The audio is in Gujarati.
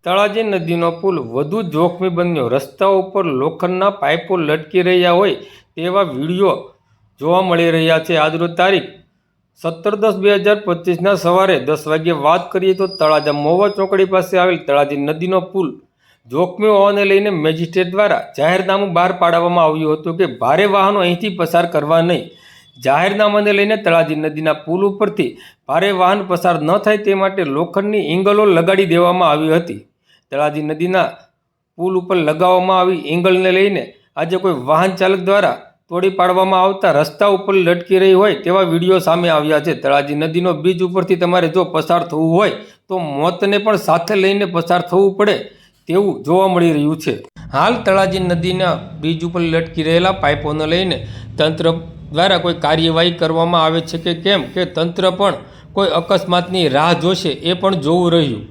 તળાજી નદીનો પુલ વધુ જોખમી બન્યો। રસ્તાઓ પર લોખંડના પાઇપો લટકી રહ્યા હોય તેવા વિડીયો જોવા મળી રહ્યા છે। આજરોજ તારીખ 17/10/2025ના સવારે 10 વાગ્યે વાત કરીએ તો તળાજા મહુવા ચોકડી પાસે આવેલ તળાજી નદીનો પુલ જોખમી હોવાને લઈને મેજિસ્ટ્રેટ દ્વારા જાહેરનામું બહાર પાડવામાં આવ્યું હતું કે ભારે વાહનો અહીંથી પસાર કરવા નહીં। જાહેરનામાને લઈને તળાજી નદીના પુલ ઉપરથી ભારે વાહન પસાર ન થાય તે માટે લોખંડની એંગલો લગાડી દેવામાં આવી હતી। તળાજી નદીના પુલ ઉપર લગાવવામાં આવી એંગલને લઈને આજે કોઈ વાહન ચાલક દ્વારા તોડી પાડવામાં આવતા રસ્તા ઉપર લટકી રહી હોય તેવા વિડીયો સામે આવ્યા છે। તળાજી નદીનો બ્રિજ ઉપરથી તમારે જો પસાર થવું હોય તો મોતને પણ સાથે લઈને પસાર થવું પડે તેવું જોવા મળી રહ્યું છે। હાલ તળાજી નદીના બ્રિજ ઉપર લટકી રહેલા પાઇપોને લઈને તંત્ર દ્વારા કોઈ કાર્યવાહી કરવામાં આવે છે કે કેમ, કે તંત્ર પણ કોઈ અકસ્માતની રાહ જોશે એ પણ જોવું રહ્યું।